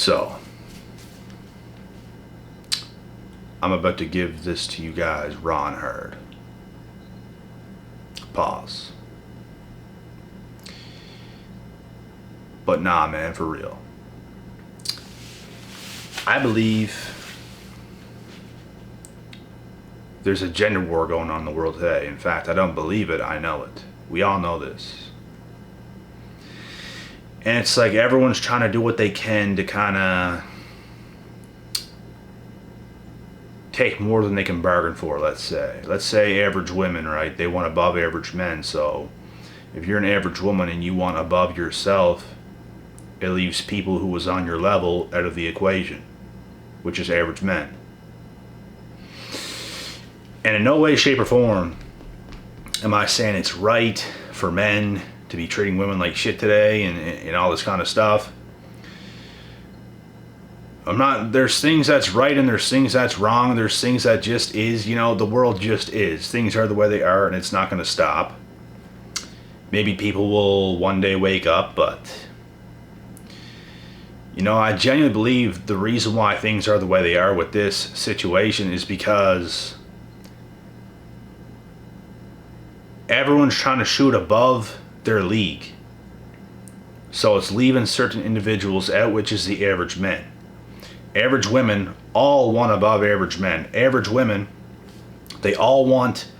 So, I'm about to give this to you guys raw and hard. Pause. But nah, man, for real. I believe there's a gender war going on in the world today. In fact, I don't believe it, I know it. We all know this. And it's like everyone's trying to do what they can to kind of take more than they can bargain for, let's say. Let's say average women, right? They want above average men. So if you're an average woman and you want above yourself, it leaves people who was on your level out of the equation, which is average men. And in no way, shape, or form am I saying it's right for men to be treating women like shit today and all this kind of stuff. There's things that's right and there's things that's wrong. There's things that just is, the world just is. Things are the way they are and it's not going to stop. Maybe people will one day wake up, but I genuinely believe the reason why things are the way they are with this situation is because everyone's trying to shoot above their league. So it's leaving certain individuals out, which is the average men. Average women all want above average men. Average women, they all want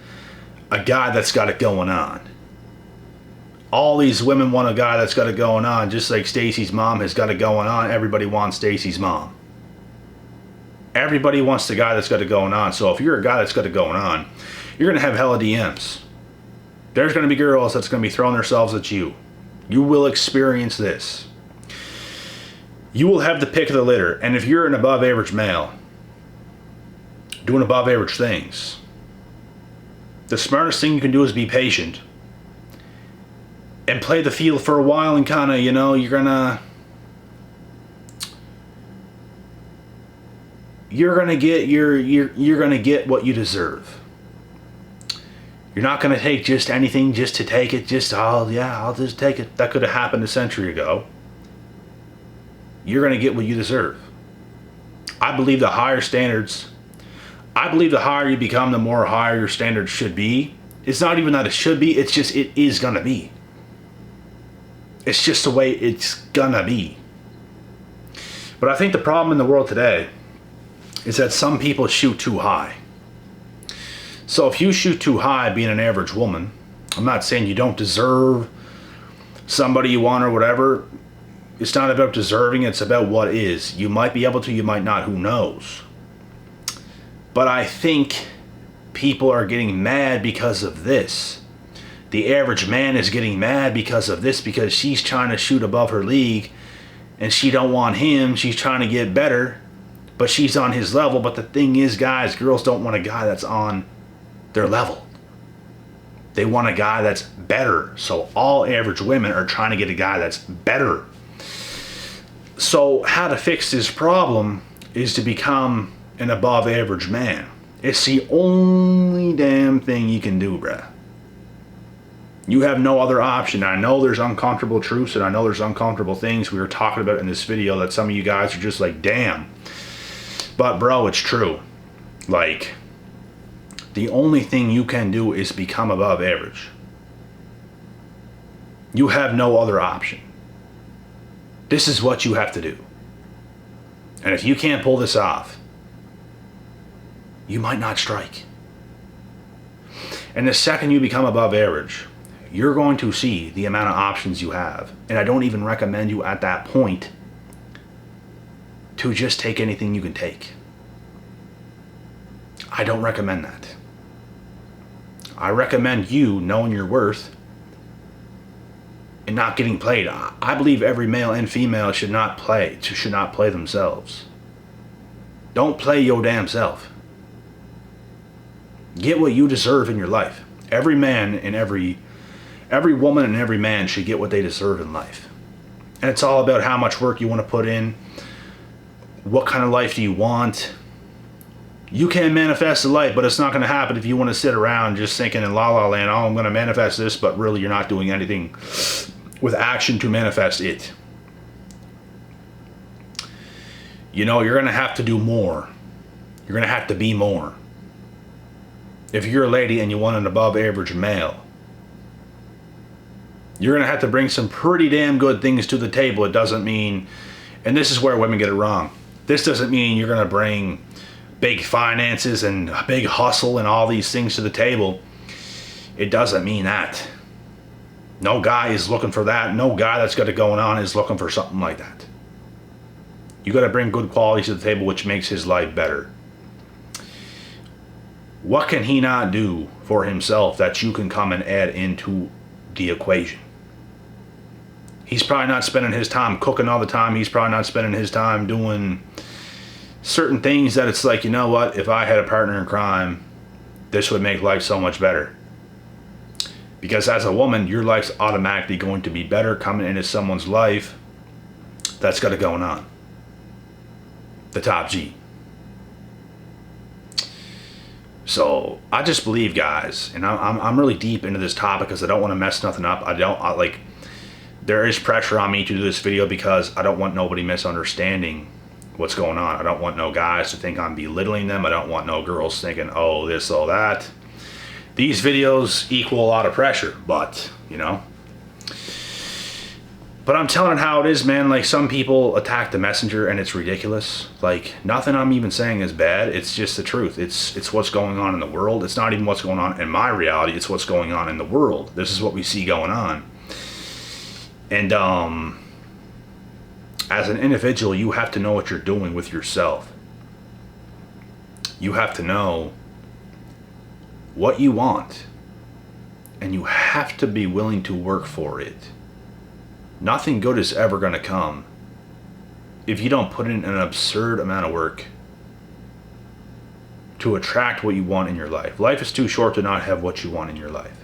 a guy that's got it going on. All these women want a guy that's got it going on, just like Stacy's mom has got it going on. Everybody wants Stacy's mom. Everybody wants the guy that's got it going on. So if you're a guy that's got it going on, you're going to have hella DMs. There's going to be girls that's going to be throwing themselves at you. You will experience this. You will have the pick of the litter. And if you're an above average male doing above average things, the smartest thing you can do is be patient and play the field for a while and kind of, you're gonna get what you deserve. You're not gonna take just anything just to take it. I'll just take it. That could have happened a century ago. You're gonna get what you deserve. I believe the higher you become, the more higher your standards should be. It's not even that it should be, it's just it is gonna be. It's just the way it's gonna be. But I think the problem in the world today is that some people shoot too high. So if you shoot too high being an average woman, I'm not saying you don't deserve somebody you want or whatever. It's not about deserving, it's about what is. You might be able to, you might not, who knows. But I think people are getting mad because of this. The average man is getting mad because of this, because she's trying to shoot above her league and she don't want him. She's trying to get better, but she's on his level. But the thing is, guys, girls don't want a guy that's on their level. They want a guy that's better. So all average women are trying to get a guy that's better. So how to fix this problem is to become an above average man. It's the only damn thing you can do, bruh. You have no other option. I know there's uncomfortable truths and I know there's uncomfortable things we were talking about in this video that some of you guys are just like, damn. But bro, it's true. Like, the only thing you can do is become above average. You have no other option. This is what you have to do. And if you can't pull this off, you might not strike. And the second you become above average, you're going to see the amount of options you have. And I don't even recommend you at that point to just take anything you can take. I don't recommend that. I recommend you knowing your worth and not getting played. I believe every male and female should not play themselves. Don't play your damn self. Get what you deserve in your life. Every man and every woman and every man should get what they deserve in life. And it's all about how much work you want to put in. What kind of life do you want? You can manifest a life, but it's not going to happen if you want to sit around just thinking in la la land, oh, I'm going to manifest this, but really you're not doing anything with action to manifest it. you know, you're going to have to do more. You're going to have to be more. If you're a lady and you want an above average male, you're going to have to bring some pretty damn good things to the table. It doesn't mean, and this is where women get it wrong, this doesn't mean you're going to bring big finances and a big hustle and all these things to the table. It doesn't mean that. No guy is looking for that. No guy that's got it going on is looking for something like that. You got to bring good qualities to the table, which makes his life better. What can he not do for himself that you can come and add into the equation? He's probably not spending his time cooking all the time. He's probably not spending his time doing certain things that it's like, you know what, if I had a partner in crime, this would make life so much better. Because as a woman, your life's automatically going to be better coming into someone's life that's got it going on. The top G. So I just believe, guys, and I'm really deep into this topic because I don't want to mess nothing up. There is pressure on me to do this video because I don't want nobody misunderstanding what's going on. I don't want no guys to think I'm belittling them. I don't want no girls thinking, oh, this, oh, that. These videos equal a lot of pressure, but, you know. But I'm telling how it is, man. Like, some people attack the messenger and it's ridiculous. Like, nothing I'm even saying is bad. It's just the truth. It's what's going on in the world. It's not even what's going on in my reality. It's what's going on in the world. This is what we see going on. And as an individual, you have to know what you're doing with yourself. You have to know what you want. And you have to be willing to work for it. Nothing good is ever going to come if you don't put in an absurd amount of work to attract what you want in your life. Life is too short to not have what you want in your life.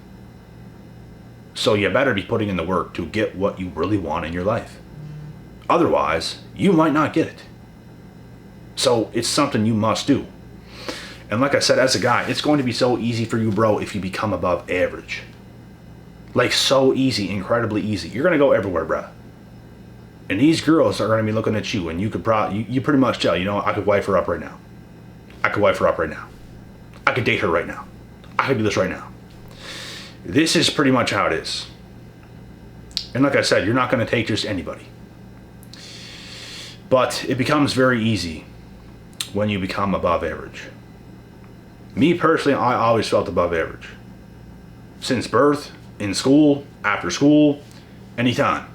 So you better be putting in the work to get what you really want in your life. Otherwise, you might not get it. So it's something you must do. And like I said, as a guy, it's going to be so easy for you, bro, if you become above average. Like, so easy, incredibly easy. You're going to go everywhere, bro. And these girls are going to be looking at you, and you could you pretty much tell, you know, I could wife her up right now. I could wife her up right now. I could date her right now. I could do this right now. This is pretty much how it is. And like I said, you're not going to take just anybody. But it becomes very easy when you become above average. Me personally, I always felt above average. Since birth, in school, after school, anytime.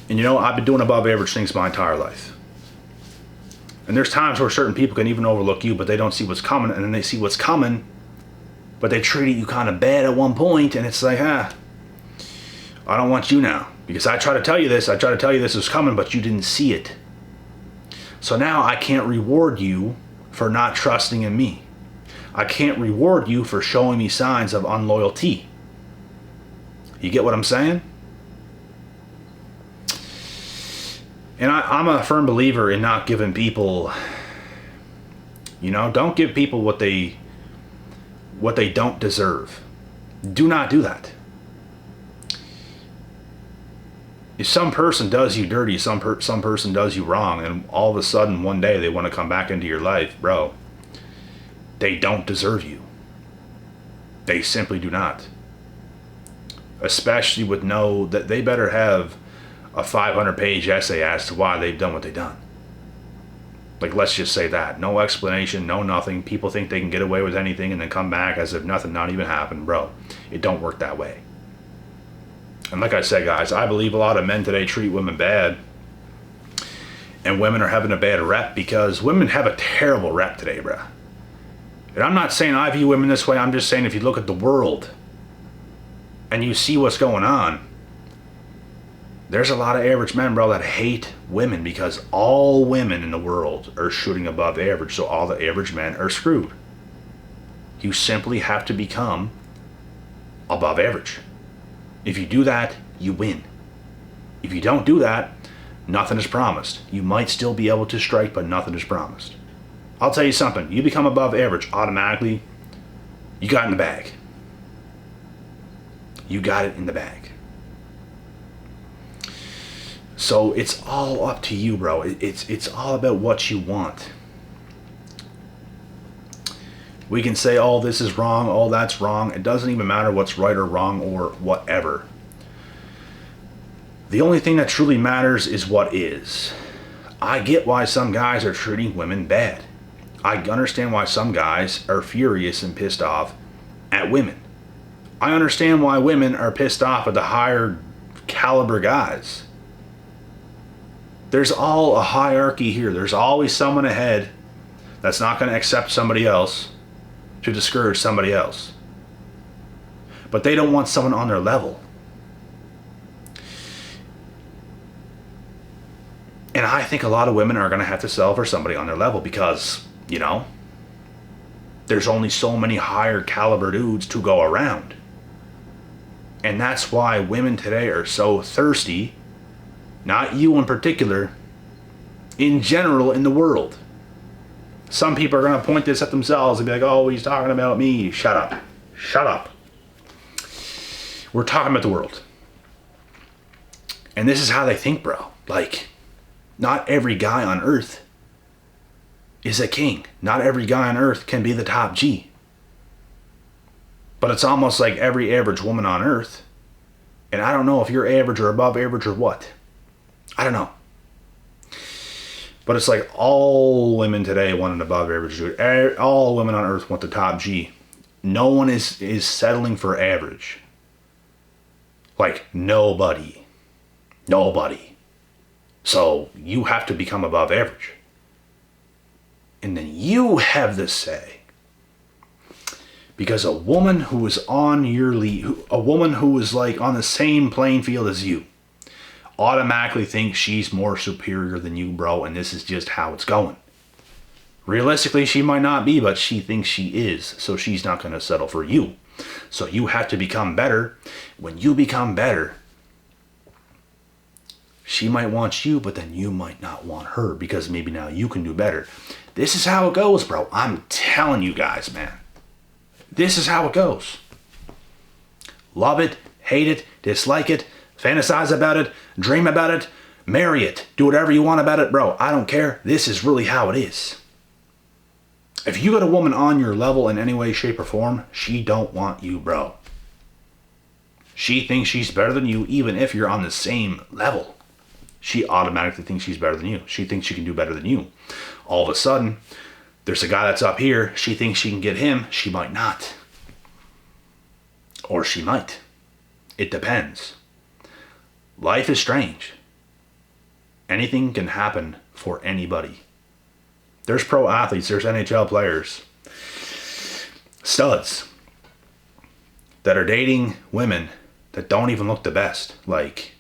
And you know, I've been doing above average things my entire life. And there's times where certain people can even overlook you, but they don't see what's coming, and then they see what's coming, but they treated you kind of bad at one point, and it's like, I don't want you now. Because I try to tell you this is coming, but you didn't see it. So now I can't reward you for not trusting in me. I can't reward you for showing me signs of unloyalty. You get what I'm saying? And I'm a firm believer in not giving people, you know, don't give people what they don't deserve. Do not do that. If some person does you dirty, some person does you wrong, and all of a sudden one day they want to come back into your life, bro, they don't deserve you. They simply do not. Especially with that they better have a 500-page essay as to why they've done what they've done. Like, let's just say that. No explanation, no nothing. People think they can get away with anything and then come back as if nothing not even happened. Bro, it don't work that way. And like I said, guys, I believe a lot of men today treat women bad. And women are having a bad rep because women have a terrible rep today, bro. And I'm not saying I view women this way. I'm just saying if you look at the world and you see what's going on, there's a lot of average men, bro, that hate women because all women in the world are shooting above average. So all the average men are screwed. You simply have to become above average. If you do that, you win. If you don't do that, nothing is promised. You might still be able to strike, but nothing is promised. I'll tell you something. You become above average, automatically, you got it in the bag. You got it in the bag. So it's all up to you, bro. It's all about what you want. We can say, oh, this is wrong, oh, that's wrong. It doesn't even matter what's right or wrong or whatever. The only thing that truly matters is what is. I get why some guys are treating women bad. I understand why some guys are furious and pissed off at women. I understand why women are pissed off at the higher caliber guys. There's all a hierarchy here. There's always someone ahead that's not going to accept somebody else to discourage somebody else. But they don't want someone on their level. And I think a lot of women are going to have to settle for somebody on their level because, there's only so many higher caliber dudes to go around. And that's why women today are so thirsty, not you in particular, in general in the world. Some people are going to point this at themselves and be like, oh, he's talking about me. Shut up. Shut up. We're talking about the world. And this is how they think, bro. Like, not every guy on earth is a king. Not every guy on earth can be the top G. But it's almost like every average woman on earth. And I don't know if you're average or above average or what. I don't know. But it's like all women today want an above average dude. All women on earth want the top G. No one is settling for average. Like nobody. Nobody. So you have to become above average. And then you have the say. Because a woman who is on your lead, a woman who is like on the same playing field as you, automatically thinks she's more superior than you, bro, and this is just how it's going. Realistically, she might not be, but she thinks she is, so she's not going to settle for you. So you have to become better. When you become better, she might want you, but then you might not want her because maybe now you can do better. This is how it goes, bro. I'm telling you guys, man. This is how it goes. Love it, hate it, dislike it, fantasize about it, dream about it, marry it, do whatever you want about it, bro. I don't care. This is really how it is. If you got a woman on your level in any way, shape, or form, she don't want you, bro. She thinks she's better than you, even if you're on the same level. She automatically thinks she's better than you. She thinks she can do better than you. All of a sudden, there's a guy that's up here. She thinks she can get him. She might not. Or she might. It depends. Life is strange. Anything can happen for anybody. There's pro athletes. There's NHL players. Studs. That are dating women that don't even look the best. Like,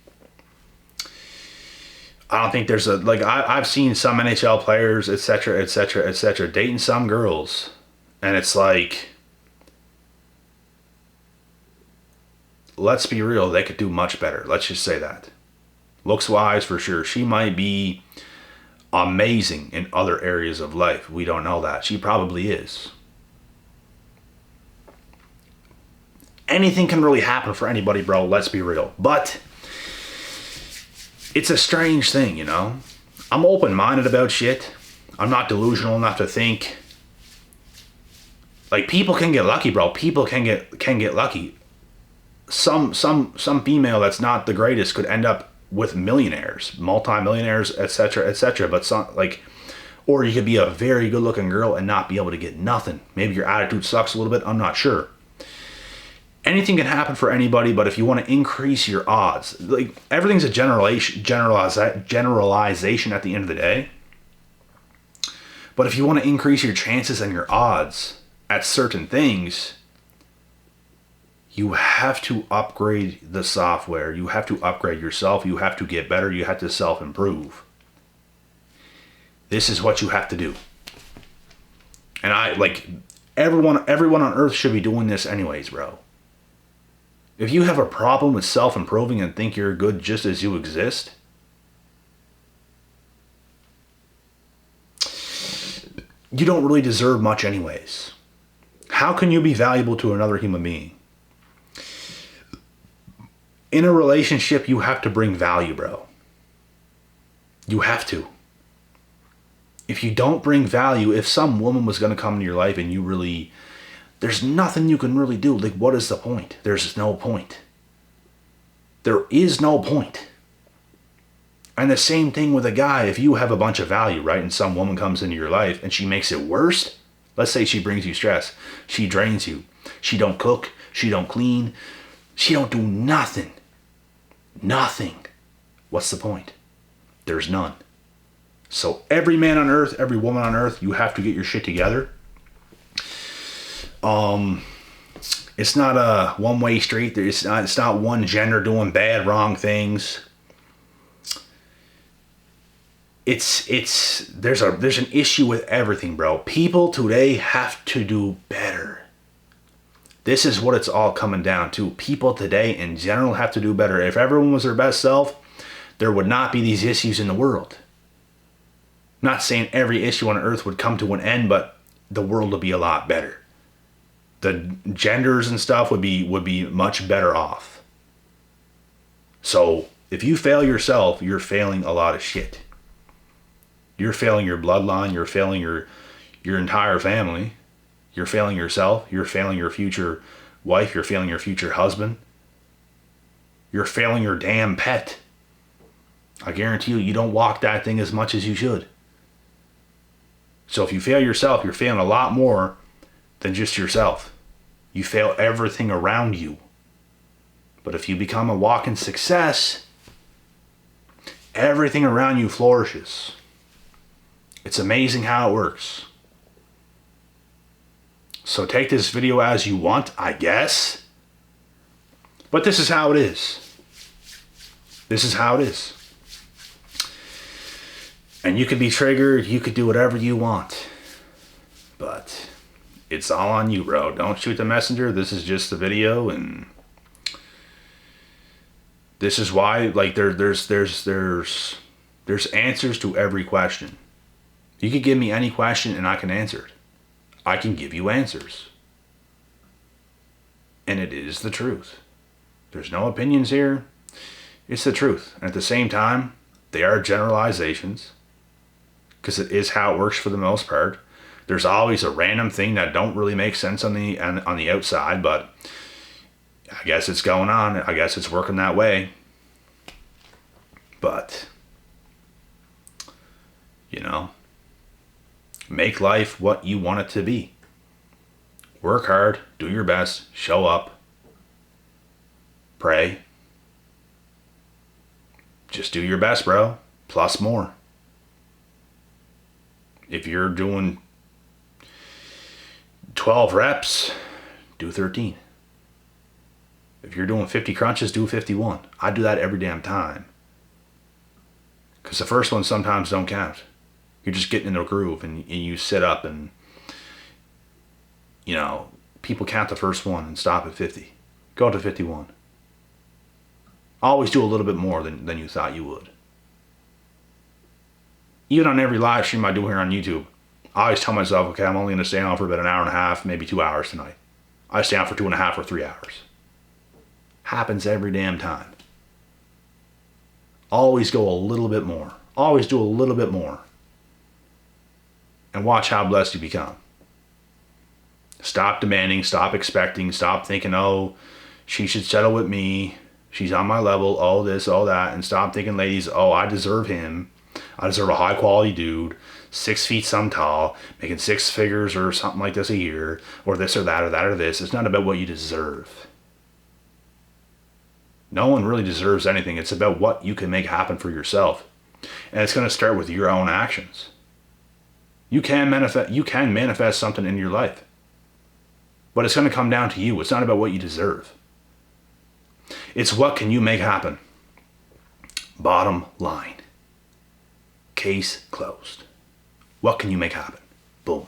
I don't think there's a, like, I've seen some NHL players, etc., etc., etc., dating some girls. And it's like, let's be real, they could do much better. Let's just say that. Looks-wise, for sure. She might be amazing in other areas of life. We don't know that. She probably is. Anything can really happen for anybody, bro. Let's be real. But it's a strange thing, I'm open-minded about shit. I'm not delusional enough to think. Like, people can get lucky, bro. People can get lucky. Some female that's not the greatest could end up with millionaires, multi-millionaires, etc., etc. But some, like, or you could be a very good-looking girl and not be able to get nothing. Maybe your attitude sucks a little bit. I'm not sure. Anything can happen for anybody, but if you want to increase your odds, like, everything's a generalization at the end of the day. But if you want to increase your chances and your odds at certain things, you have to upgrade the software. You have to upgrade yourself. You have to get better. You have to self-improve. This is what you have to do. And everyone on earth should be doing this anyways, bro. If you have a problem with self-improving and think you're good just as you exist, you don't really deserve much anyways. How can you be valuable to another human being? In a relationship, you have to bring value, bro. You have to. If you don't bring value, if some woman was going to come into your life and you really, there's nothing you can really do. Like, what is the point? There's no point. There is no point. And the same thing with a guy. If you have a bunch of value, right, and some woman comes into your life and she makes it worse, let's say she brings you stress. She drains you. She don't cook. She don't clean. She don't do nothing. Nothing. What's the point? There's none. So every man on earth, every woman on earth, you have to get your shit together. It's not a one-way street. It's not one gender doing bad, wrong things. There's an issue with everything, bro. People today have to do better. This is what it's all coming down to. People today in general have to do better. If everyone was their best self, there would not be these issues in the world. I'm not saying every issue on earth would come to an end, but the world would be a lot better. The genders and stuff would be much better off. So if you fail yourself, you're failing a lot of shit. You're failing your bloodline. You're failing your entire family. You're failing yourself. You're failing your future wife. You're failing your future husband. You're failing your damn pet. I guarantee you don't walk that thing as much as you should. So if you fail yourself, you're failing a lot more than just yourself. You fail everything around you. But if you become a walking success, everything around you flourishes. It's amazing how it works. So take this video as you want, I guess. But this is how it is. This is how it is. And you could be triggered, you could do whatever you want. But it's all on you, bro. Don't shoot the messenger. This is just the video, and this is why, like, there's answers to every question. You could give me any question and I can answer it. I can give you answers. And it is the truth. There's no opinions here. It's the truth. And at the same time, they are generalizations, because it is how it works for the most part. There's always a random thing that don't really make sense on the outside, but I guess it's going on. I guess it's working that way. But, you know, make life what you want it to be. Work hard, do your best, show up, pray. Just do your best, bro. Plus more. If you're doing 12 reps, do 13. If you're doing 50 crunches, do 51. I do that every damn time. Because the first ones sometimes don't count. You're just getting in the groove, and you sit up, and, you know, people count the first one and stop at 50. Go to 51. Always do a little bit more than you thought you would. Even on every live stream I do here on YouTube, I always tell myself, okay, I'm only going to stay on for about an hour and a half, maybe 2 hours tonight. I stay on for 2.5 or 3 hours. Happens every damn time. Always go a little bit more. Always do a little bit more. And watch how blessed you become. Stop demanding, stop expecting, stop thinking, oh, she should settle with me. She's on my level, oh this, oh that. And stop thinking, ladies, oh, I deserve him. I deserve a high quality dude, 6 feet some tall, making 6 figures or something like this a year, or this or that or that or this. It's not about what you deserve. No one really deserves anything. It's about what you can make happen for yourself. And it's going to start with your own actions. You can manifest something in your life. But it's going to come down to you. It's not about what you deserve. It's what can you make happen. Bottom line. Case closed. What can you make happen? Boom.